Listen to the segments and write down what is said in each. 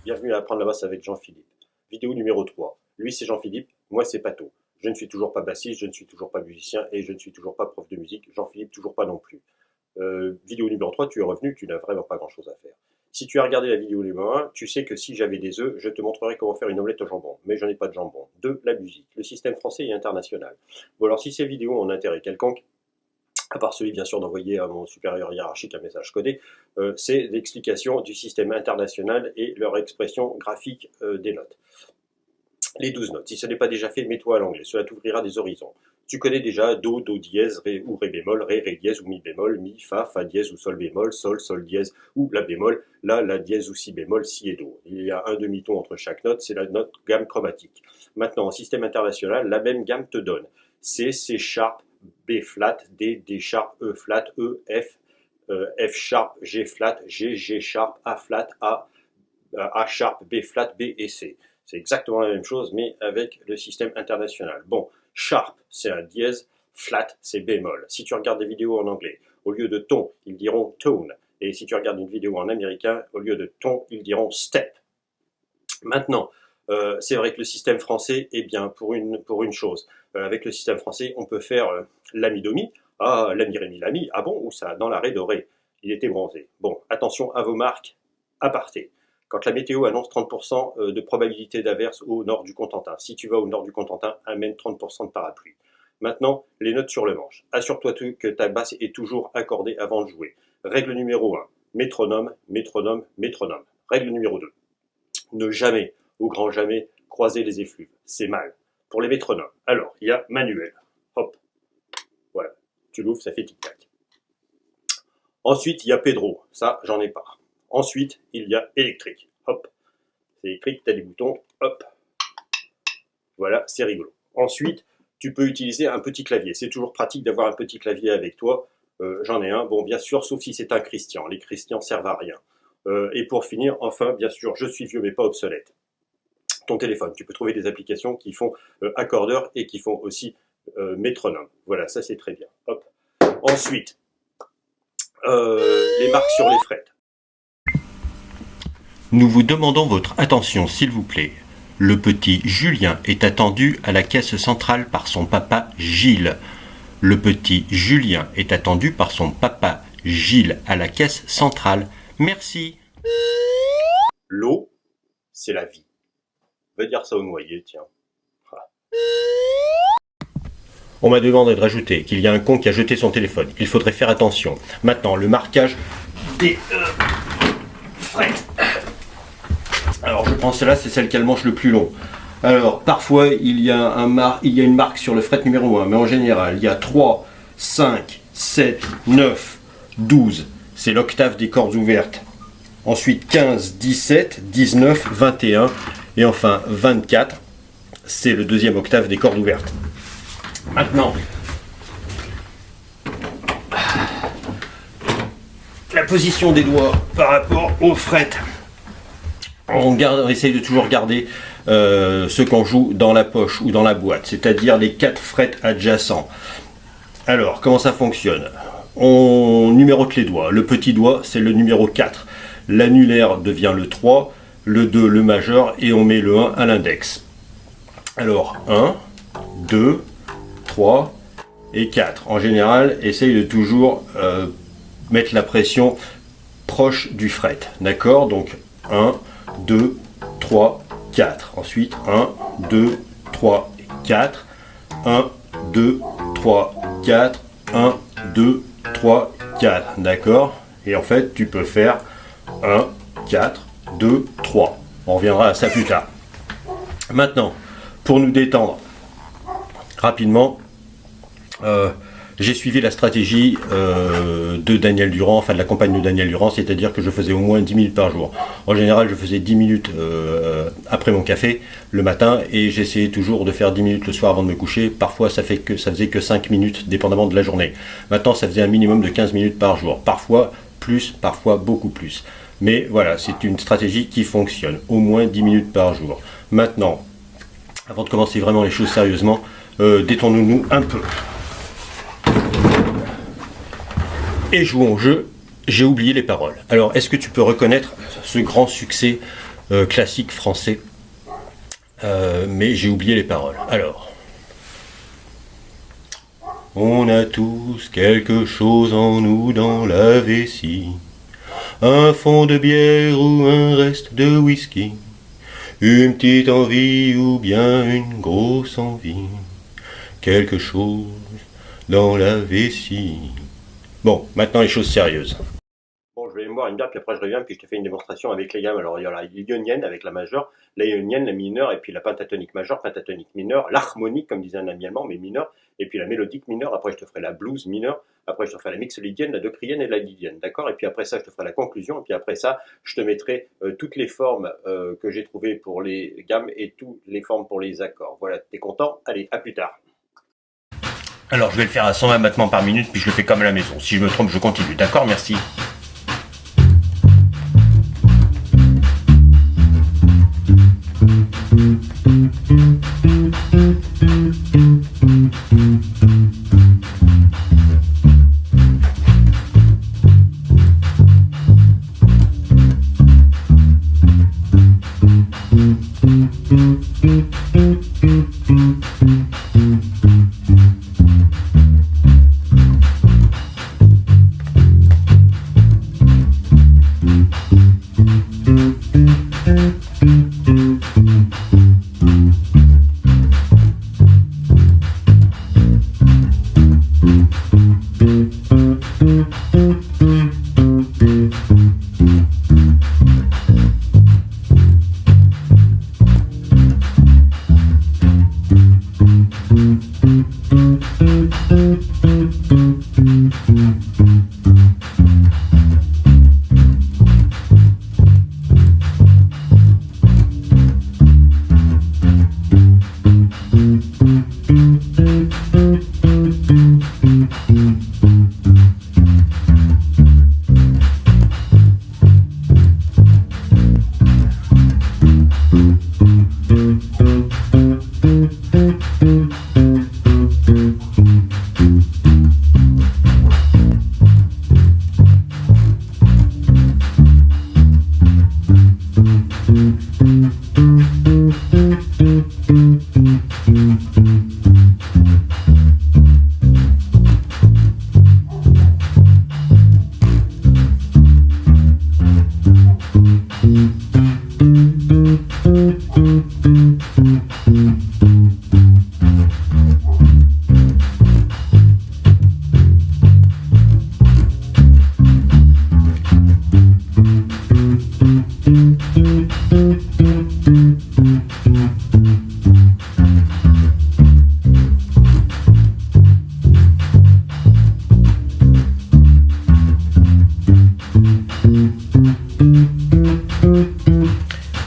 Bienvenue à Apprendre la basse avec Jean-Philippe. Vidéo numéro 3. Lui c'est Jean-Philippe, moi c'est Pato. Je ne suis toujours pas bassiste, je ne suis toujours pas musicien et je ne suis toujours pas prof de musique. Jean-Philippe toujours pas non plus. Vidéo numéro 3, tu es revenu, tu n'as vraiment pas grand chose à faire. Si tu as regardé la vidéo numéro 1, tu sais que si j'avais des œufs, je te montrerais comment faire une omelette au jambon. Mais je n'ai pas de jambon. 2. La musique, le système français et international. Bon alors si ces vidéos ont un intérêt quelconque, à part celui bien sûr d'envoyer à mon supérieur hiérarchique un message codé, c'est l'explication du système international et leur expression graphique des notes. Les 12 notes, si ce n'est pas déjà fait, mets-toi à l'anglais, cela t'ouvrira des horizons. Tu connais déjà Do, Do dièse, Ré ou Ré bémol, Ré, Ré dièse ou Mi bémol, Mi, Fa, Fa dièse ou Sol bémol, Sol, Sol dièse ou La bémol, La dièse ou Si bémol, Si et Do. Il y a un demi-ton entre chaque note, c'est la note gamme chromatique. Maintenant, en système international, la même gamme te donne C, C sharp, B flat, D, D sharp, E flat, E, F, F sharp, G flat, G, G sharp, A flat, A sharp, B flat, B et C. C'est exactement la même chose, mais avec le système international. Bon, sharp, c'est un dièse, flat, c'est bémol. Si tu regardes des vidéos en anglais, au lieu de ton, ils diront tone. Et si tu regardes une vidéo en américain, au lieu de ton, ils diront step. Maintenant, c'est vrai que le système français est bien pour une chose. Avec le système français, on peut faire la mi do mi. Ah, la mi ré mi la mi. Ah bon, où ça? Dans la ré do ré. Il était bronzé. Bon, attention à vos marques aparté. Quand la météo annonce 30% de probabilité d'averse au nord du Cotentin, si tu vas au nord du Cotentin, amène 30% de parapluie. Maintenant, les notes sur le manche. Assure-toi que ta basse est toujours accordée avant de jouer. Règle numéro 1, métronome, métronome, métronome. Règle numéro 2, ne jamais, au grand jamais, croiser les effluves. C'est mal. Pour les métronomes, alors, il y a manuel. Hop. Voilà. Tu l'ouvres, ça fait tic-tac. Ensuite, il y a Pedro. Ça, j'en ai pas. Ensuite, il y a électrique. Hop. C'est électrique, tu as des boutons. Hop. Voilà, c'est rigolo. Ensuite, tu peux utiliser un petit clavier. C'est toujours pratique d'avoir un petit clavier avec toi. J'en ai un. Bon, bien sûr, sauf si c'est un Christian. Les Christians servent à rien. Et pour finir, enfin, bien sûr, je suis vieux mais pas obsolète. Ton téléphone, tu peux trouver des applications qui font accordeur et qui font aussi métronome. Voilà, ça c'est très bien. Hop. Ensuite, les marques sur les frettes. Nous vous demandons votre attention, s'il vous plaît. Le petit Julien est attendu à la caisse centrale par son papa Gilles. Le petit Julien est attendu par son papa Gilles à la caisse centrale. Merci. L'eau, c'est la vie. Va dire ça au noyer, tiens. On m'a demandé de rajouter qu'il y a un con qui a jeté son téléphone. Il faudrait faire attention. Maintenant, le marquage des frettes. Alors, je pense que là, c'est celle qui a le manche le plus long. Alors, parfois, il y a une marque sur le fret numéro 1, mais en général, il y a 3, 5, 7, 9, 12. C'est l'octave des cordes ouvertes. Ensuite, 15, 17, 19, 21. Et enfin, 24. C'est le deuxième octave des cordes ouvertes. Maintenant, la position des doigts par rapport au fret. On essaye de toujours garder ce qu'on joue dans la poche ou dans la boîte, c'est-à-dire les 4 frets adjacents. Alors, comment ça fonctionne? On numérote les doigts. Le petit doigt, c'est le numéro 4. L'annulaire devient le 3, le 2, le majeur, et on met le 1 à l'index. Alors, 1, 2, 3 et 4. En général, essaye de toujours mettre la pression proche du fret. D'accord? Donc, 1, 2, 3, 4. Ensuite, 1, 2, 3, 4. 1, 2, 3, 4. 1, 2, 3, 4. D'accord? Et en fait, tu peux faire 1, 4, 2, 3. On reviendra à ça plus tard. Maintenant, pour nous détendre rapidement, j'ai suivi la stratégie de Daniel Durand, enfin de la campagne de Daniel Durand, c'est-à-dire que je faisais au moins 10 minutes par jour. En général, je faisais 10 minutes après mon café le matin et j'essayais toujours de faire 10 minutes le soir avant de me coucher. Parfois, ça faisait que 5 minutes, dépendamment de la journée. Maintenant, ça faisait un minimum de 15 minutes par jour. Parfois plus, parfois beaucoup plus. Mais voilà, c'est une stratégie qui fonctionne. Au moins 10 minutes par jour. Maintenant, avant de commencer vraiment les choses sérieusement, détendons-nous un peu. Et jouons au jeu, j'ai oublié les paroles. Alors, est-ce que tu peux reconnaître ce grand succès classique français. Mais j'ai oublié les paroles. Alors, on a tous quelque chose en nous dans la vessie, un fond de bière ou un reste de whisky, une petite envie ou bien une grosse envie, quelque chose dans la vessie. Bon, maintenant les choses sérieuses. Bon, je vais aller me boire une bière, puis après je reviens, puis je te fais une démonstration avec les gammes. Alors il y a la ionienne avec la majeure, la ionienne, la mineure, et puis la pentatonique majeure, pentatonique mineure, l'harmonique, comme disait un ami allemand, mais mineure, et puis la mélodique mineure. Après je te ferai la blues mineure, après je te ferai la mixolydienne, la docrienne et la lydienne, d'accord? Et puis après ça, je te ferai la conclusion, et puis après ça, je te mettrai toutes les formes que j'ai trouvées pour les gammes et toutes les formes pour les accords. Voilà, t'es content? Allez, à plus tard. Alors je vais le faire à 120 battements par minute, puis je le fais comme à la maison. Si je me trompe, je continue, d'accord? Merci.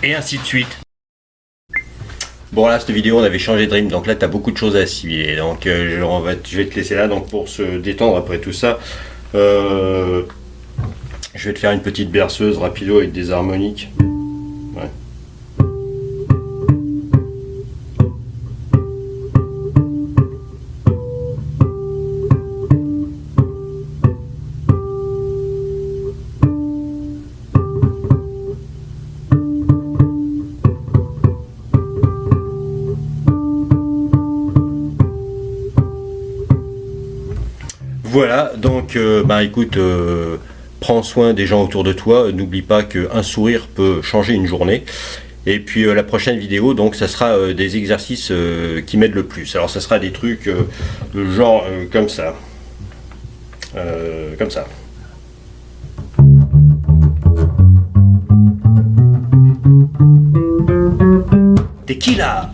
Et ainsi de suite. Bon là, cette vidéo on avait changé de rythme, donc là tu as beaucoup de choses à assimiler, donc je vais te laisser là, donc pour se détendre après tout ça, je vais te faire une petite berceuse rapido avec des harmoniques. Ouais. Voilà, donc écoute, prends soin des gens autour de toi, n'oublie pas qu'un sourire peut changer une journée. Et puis la prochaine vidéo, donc ça sera des exercices qui m'aident le plus. Alors ça sera des trucs de genre comme ça. Comme ça. T'es qui là?